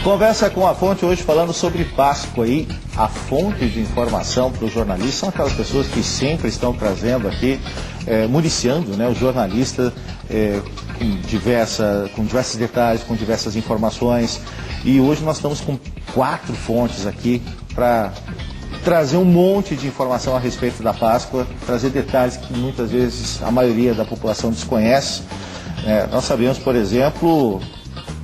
Conversa com a Fonte hoje falando sobre Páscoa aí. A fonte de informação para os jornalistas são aquelas pessoas que sempre estão trazendo aqui, municiando, né, o jornalista com diversos detalhes, com diversas informações. E hoje nós estamos com 4 fontes aqui para trazer um monte de informação a respeito da Páscoa, trazer detalhes que muitas vezes a maioria da população desconhece. Nós sabemos, por exemplo,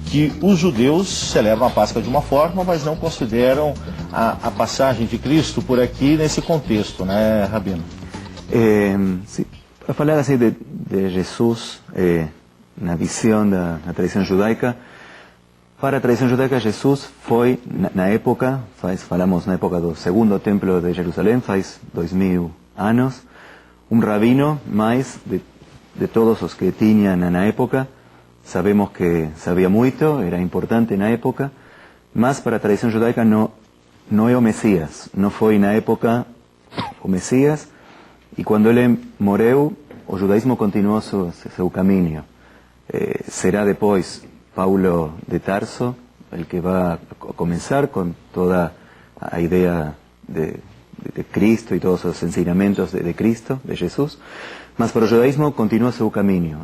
que os judeus celebram a Páscoa de uma forma, mas não consideram a passagem de Cristo por aqui nesse contexto, né, Rabino? Sí. Para falar assim de Jesus, na visão da tradição judaica, para a tradição judaica, Jesus foi, na época, falamos na época do segundo templo de Jerusalém, faz 2000 anos, rabino mais de todos os que tinham na época. Sabemos que sabia muito, era importante na época, mas para a tradição judaica não é o Messias. Não foi na época o Messias, e quando ele morreu, o judaísmo continuou seu caminho. Será depois Paulo de Tarso el que vai começar com toda a ideia de Cristo e todos os ensinamentos de Cristo, de Jesus. Mas para o judaísmo continua seu caminho.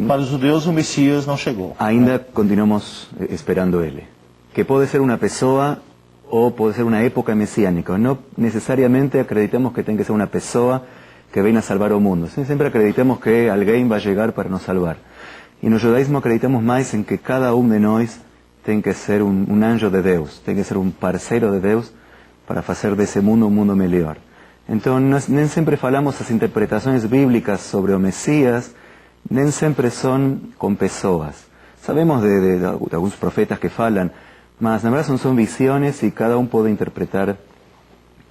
Para os judeus o Messias não chegou. Ainda continuamos esperando ele. Que pode ser uma pessoa ou pode ser uma época messiânica. Não necessariamente acreditamos que tem que ser uma pessoa que venha a salvar o mundo. Sempre acreditamos que alguém vai chegar para nos salvar. E no judaísmo acreditamos mais em que cada de nós tem que ser um anjo de Deus, tem que ser um parceiro de Deus para fazer desse mundo um mundo melhor. Então, nem sempre falamos as interpretações bíblicas sobre o Messias, nem sempre são com pessoas. Sabemos de alguns profetas que falam, mas na verdade são visões e cada pode interpretar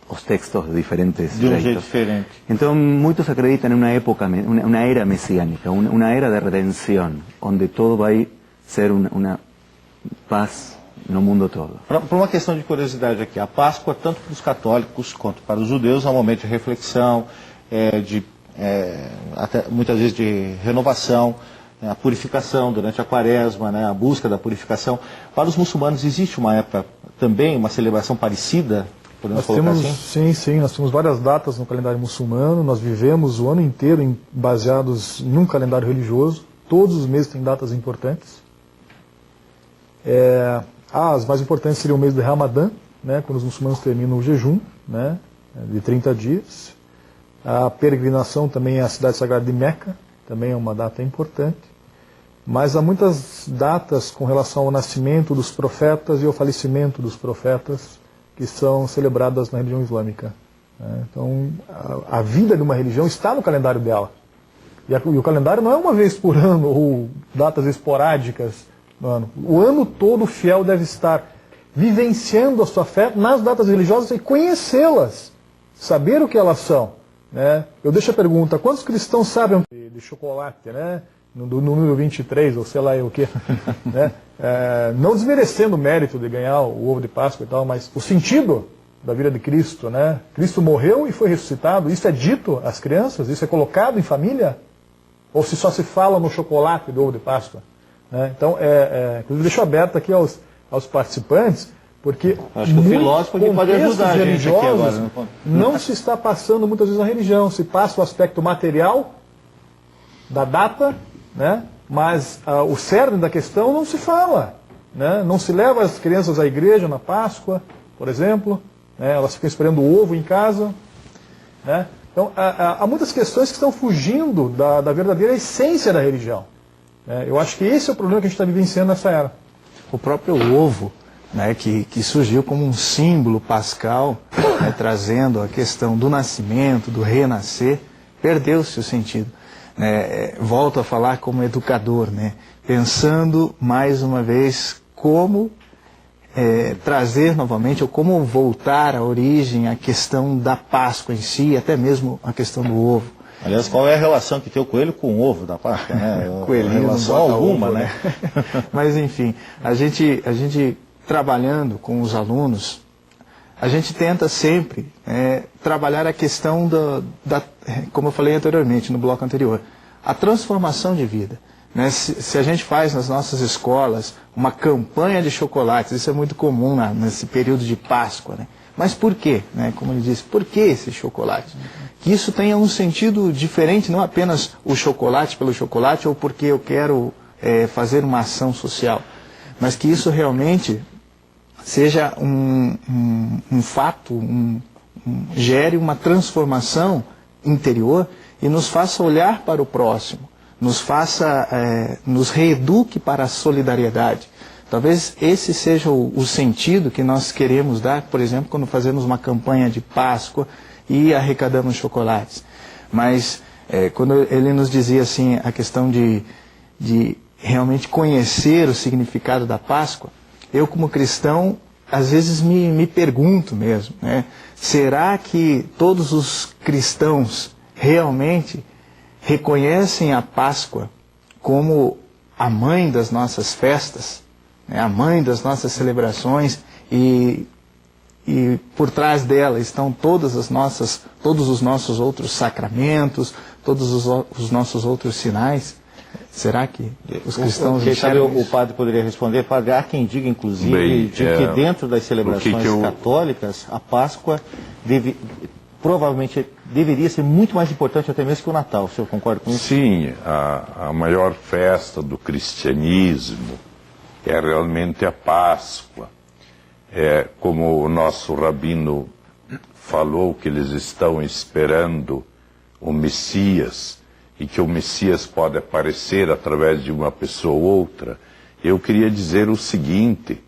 os textos de diferentes de um jeito diferente. Então, muitos acreditam em uma época, uma era messiânica, uma era de redenção, onde todo vai ser uma paz no mundo todo. Por uma questão de curiosidade aqui, a Páscoa, tanto para os católicos quanto para os judeus, é um momento de reflexão, até muitas vezes de renovação, a purificação durante a quaresma, né, a busca da purificação. Para os muçulmanos existe uma época também, uma celebração parecida? Nós temos, assim? Sim, nós temos várias datas no calendário muçulmano, nós vivemos o ano inteiro baseados em um calendário religioso, todos os meses têm datas importantes. As mais importantes seriam o mês de Ramadã, né, quando os muçulmanos terminam o jejum, né, de 30 dias. A peregrinação também à cidade sagrada de Meca, também é uma data importante. Mas há muitas datas com relação ao nascimento dos profetas e ao falecimento dos profetas que são celebradas na religião islâmica. Né. Então, a vida de uma religião está no calendário dela. E o calendário não é uma vez por ano ou datas esporádicas. O ano todo o fiel deve estar vivenciando a sua fé nas datas religiosas e conhecê-las, saber o que elas são. Né? Eu deixo a pergunta, quantos cristãos sabem de chocolate, né? No número 23, ou sei lá o que? Né? Não desmerecendo o mérito de ganhar o ovo de Páscoa e tal, mas o sentido da vida de Cristo. Né? Cristo morreu e foi ressuscitado, isso é dito às crianças? Isso é colocado em família? Ou se só se fala no chocolate do ovo de Páscoa? Então, eu deixo aberto aqui aos participantes, porque acho que o filósofo pode ajudar a gente aqui agora. Não se está passando muitas vezes na religião, se passa o aspecto material da data, né? Mas o cerne da questão não se fala. Né? Não se leva as crianças à igreja na Páscoa, por exemplo, né? Elas ficam esperando o ovo em casa. Né? Então, há muitas questões que estão fugindo da verdadeira essência da religião. Eu acho que esse é o problema que a gente está vivenciando nessa era. O próprio ovo, né, que surgiu como um símbolo pascal, né, trazendo a questão do nascimento, do renascer, perdeu-se o sentido. Volto a falar como educador, né, pensando mais uma vez como trazer novamente, ou como voltar à origem, a questão da Páscoa em si, até mesmo a questão do ovo. Aliás, qual é a relação que tem o coelho com o ovo da Páscoa? Né? Coelhinho relação não bota alguma, ovo, né? Mas enfim, a gente trabalhando com os alunos, a gente tenta sempre trabalhar a questão como eu falei anteriormente, no bloco anterior, a transformação de vida. né, se a gente faz nas nossas escolas uma campanha de chocolates, isso é muito comum nesse período de Páscoa, né? Mas por quê? Né? Como ele disse, por que esse chocolate? Que isso tenha um sentido diferente, não apenas o chocolate pelo chocolate ou porque eu quero fazer uma ação social, mas que isso realmente seja um fato, gere uma transformação interior e nos faça olhar para o próximo, nos reeduque para a solidariedade. Talvez esse seja o sentido que nós queremos dar, por exemplo, quando fazemos uma campanha de Páscoa e arrecadamos chocolates. Mas quando ele nos dizia assim, a questão de realmente conhecer o significado da Páscoa, eu como cristão, às vezes me pergunto mesmo, né? Será que todos os cristãos realmente reconhecem a Páscoa como a mãe das nossas festas, né? A mãe das nossas celebrações e por trás dela estão todos os nossos outros sacramentos, todos os nossos outros sinais? Será que os cristãos o padre poderia responder? Padre, há quem diga, inclusive, que dentro das celebrações católicas, a Páscoa provavelmente deveria ser muito mais importante até mesmo que o Natal. O senhor concorda com isso? Sim, a maior festa do cristianismo é realmente a Páscoa. Como o nosso rabino falou, que eles estão esperando o Messias, e que o Messias pode aparecer através de uma pessoa ou outra, eu queria dizer o seguinte: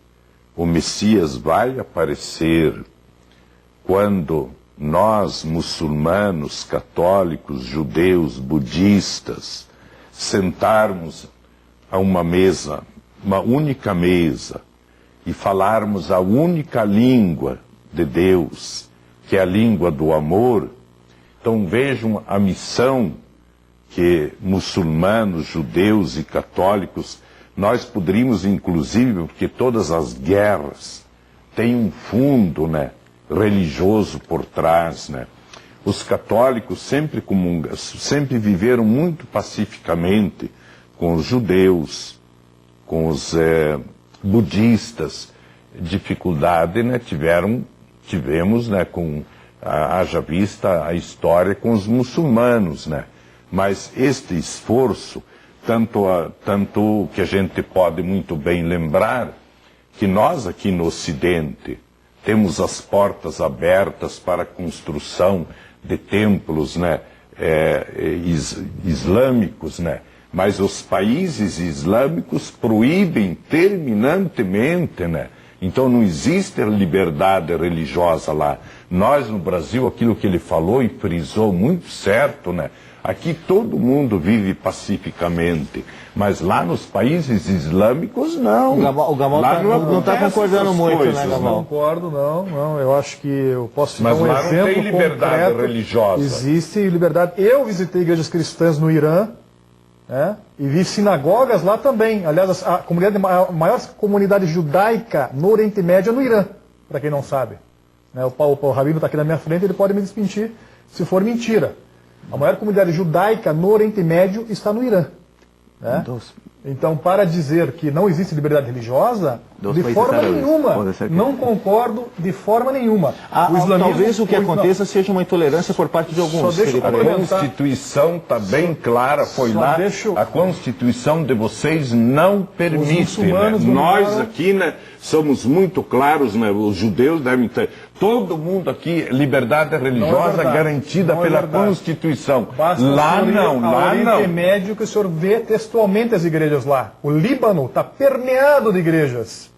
o Messias vai aparecer quando nós, muçulmanos, católicos, judeus, budistas, sentarmos a uma mesa, uma única mesa, e falarmos a única língua de Deus, que é a língua do amor. Então vejam a missão que muçulmanos, judeus e católicos, nós poderíamos, inclusive, porque todas as guerras têm um fundo, né, religioso por trás, né? Os católicos sempre viveram muito pacificamente com os judeus, com os budistas. Dificuldade, né, tivemos, né, haja vista a história com os muçulmanos, né? Mas este esforço, tanto que a gente pode muito bem lembrar, que nós aqui no Ocidente temos as portas abertas para a construção de templos, né, islâmicos, né? Mas os países islâmicos proíbem terminantemente, né? Então não existe liberdade religiosa lá. Nós no Brasil, aquilo que ele falou e frisou muito certo, né? Aqui todo mundo vive pacificamente, mas lá nos países islâmicos não. O Gamal não está concordando muito, coisas, né, Gamal? Não concordo, não. Eu acho que eu posso citar um exemplo não tem liberdade concreto. Religiosa. Existe liberdade. Eu visitei igrejas cristãs no Irã, né, e vi sinagogas lá também. Aliás, a maior comunidade judaica no Oriente Médio é no Irã, para quem não sabe. Né, o Rabino está aqui na minha frente, ele pode me desmentir se for mentira. A maior comunidade judaica no Oriente Médio está no Irã. Né? Então, para dizer que não existe liberdade religiosa, de forma nenhuma, não concordo de forma nenhuma. Talvez o que aconteça seja uma intolerância por parte de alguns. A Constituição está bem clara, foi lá. A Constituição de vocês não permite. Né? Nós aqui, né, somos muito claros, né? Os judeus devem ter. Todo mundo aqui, liberdade religiosa garantida pela Constituição. Lá não, lá não. No Oriente Médio que o senhor vê textualmente as igrejas lá. O Líbano está permeado de igrejas.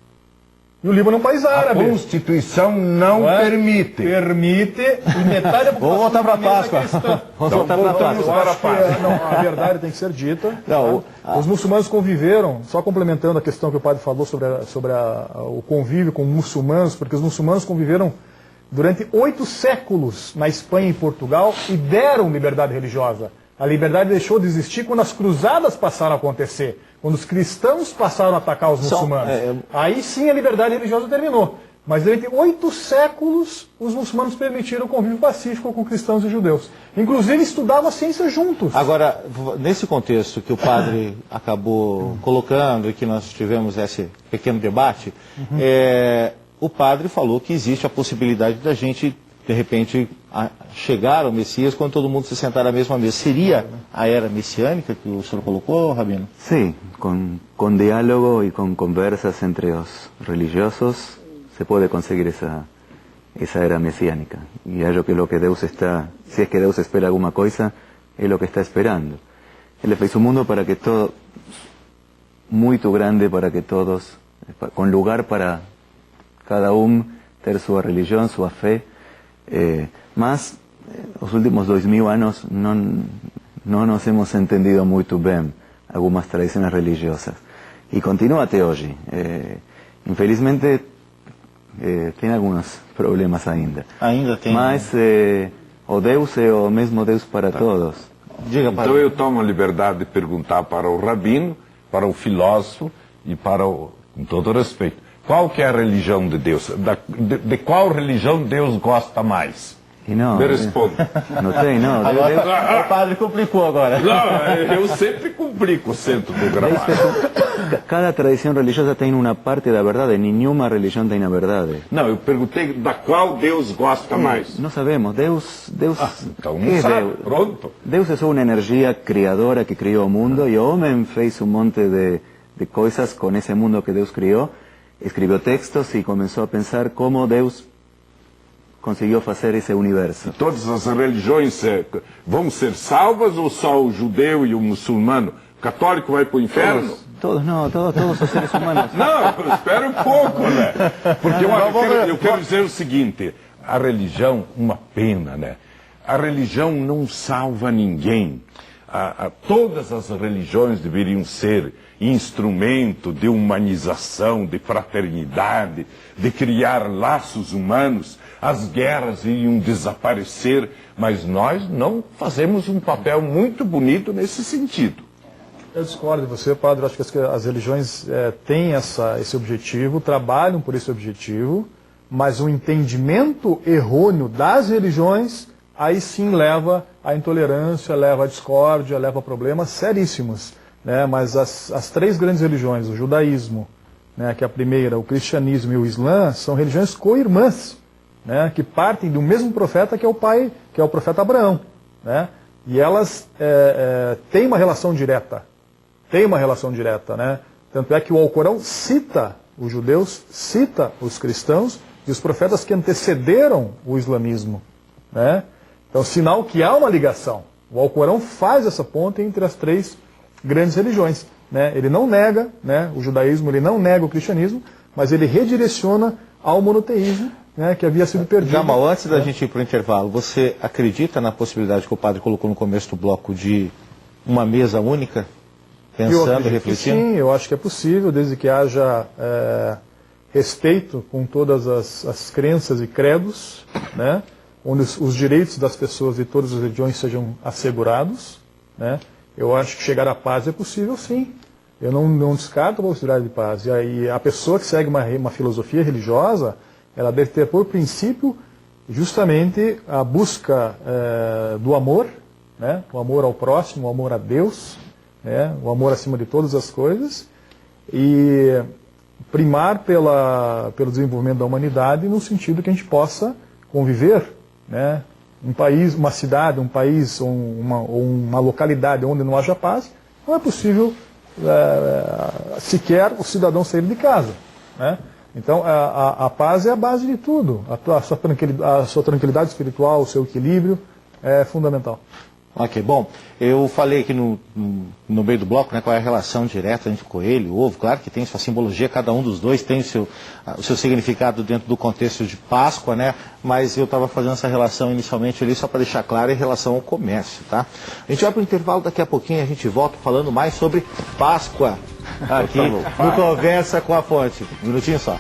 E o Líbano é um país árabe. A Constituição não permite. Permite, e metade da população. Vamos voltar para a Páscoa. Vamos voltar para a Páscoa. A verdade tem que ser dita. Os muçulmanos conviveram, só complementando a questão que o padre falou sobre o convívio com muçulmanos, porque os muçulmanos conviveram durante 8 séculos na Espanha e Portugal e deram liberdade religiosa. A liberdade deixou de existir quando as cruzadas passaram a acontecer, quando os cristãos passaram a atacar os muçulmanos. Aí sim a liberdade religiosa terminou. Mas durante 8 séculos, os muçulmanos permitiram o convívio pacífico com cristãos e judeus. Inclusive, estudavam a ciência juntos. Agora, nesse contexto que o padre acabou colocando e que nós tivemos esse pequeno debate, o padre falou que existe a possibilidade da gente, de repente, chegar ao Messias quando todo mundo se sentar à mesma mesa. Seria a era messiânica que o senhor colocou, Rabino? Sí, con diálogo y con conversas entre los religiosos se puede conseguir esa era mesiánica. Y es lo que Deus está, si es que Deus espera alguna cosa, es lo que está esperando. Él fez un mundo para que todo, muy grande para que todos, con lugar para cada uno ter su religión, su fe, mas los últimos 2000 años no nos hemos entendido muy bien algunas tradiciones religiosas. Y continúa até hoje. Infelizmente, tem alguns problemas ainda. Ainda tem. Mas o Deus é o mesmo Deus para todos. Diga, Então padre. eu tomo a liberdade de perguntar para o rabino, para o filósofo e para o, com todo respeito, qual que é a religião de Deus? De qual religião Deus gosta mais? E não, Me responda. não tem, não. O padre complicou agora. Não, eu sempre complico o centro do gramado. Cada tradição religiosa tem uma parte da verdade, nenhuma religião tem a verdade. Não, eu perguntei da qual Deus gosta mais. Não sabemos, Deus Então não sabe, Deus. pronto. Deus é só uma energia criadora que criou o mundo e o homem fez um monte de coisas com esse mundo que Deus criou, escreveu textos e começou a pensar como Deus conseguiu fazer esse universo. Todas as religiões vão ser salvas ou só o judeu e o muçulmano? O católico vai para o inferno? Todos os seres humanos. Não, espera um pouco, né? Porque eu quero dizer o seguinte, a religião, uma pena, né? A religião não salva ninguém. Todas as religiões deveriam ser instrumento de humanização, de fraternidade, de criar laços humanos. As guerras iriam desaparecer, mas nós não fazemos um papel muito bonito nesse sentido. Eu discordo de você, padre. Eu acho que as religiões têm esse objetivo, trabalham por esse objetivo, mas o entendimento errôneo das religiões, aí sim leva à intolerância, leva à discórdia, leva a problemas seríssimos. Né? Mas as 3 grandes religiões, o judaísmo, né, que é a primeira, o cristianismo e o islã, são religiões co-irmãs, né, que partem do mesmo profeta que é o pai, que é o profeta Abraão. Né? E elas têm uma relação direta. Né? Tanto é que o Alcorão cita os judeus, cita os cristãos e os profetas que antecederam o islamismo. Né? Então, sinal que há uma ligação. O Alcorão faz essa ponte entre as 3 grandes religiões. Né? Ele não nega, né, o judaísmo, ele não nega o cristianismo, mas ele redireciona ao monoteísmo, né, que havia sido perdido. Jamal, antes da gente ir para o intervalo, você acredita na possibilidade que o padre colocou no começo do bloco de uma mesa única? Pensando e refletindo? Sim, eu acho que é possível, desde que haja respeito com todas as crenças e credos, né, onde os direitos das pessoas de todas as religiões sejam assegurados. Né. Eu acho que chegar à paz é possível, sim. Eu não descarto a possibilidade de paz. E aí, a pessoa que segue uma filosofia religiosa, ela deve ter por princípio justamente a busca do amor, né? O amor ao próximo, o amor a Deus, né? O amor acima de todas as coisas, e primar pelo desenvolvimento da humanidade no sentido que a gente possa conviver, né? Um país, uma cidade, um país ou uma localidade onde não haja paz, não é possível sequer o cidadão sair de casa. Né? Então, a paz é a base de tudo. A sua tranquilidade espiritual, o seu equilíbrio é fundamental. Ok, bom, eu falei aqui no meio do bloco, né, qual é a relação direta entre o coelho e o ovo. Claro que tem sua simbologia, cada um dos dois tem o seu significado dentro do contexto de Páscoa, né, mas eu estava fazendo essa relação inicialmente ali só para deixar claro em relação ao comércio, tá? A gente vai para o intervalo, daqui a pouquinho a gente volta falando mais sobre Páscoa aqui no Conversa com a Fonte. Um minutinho só.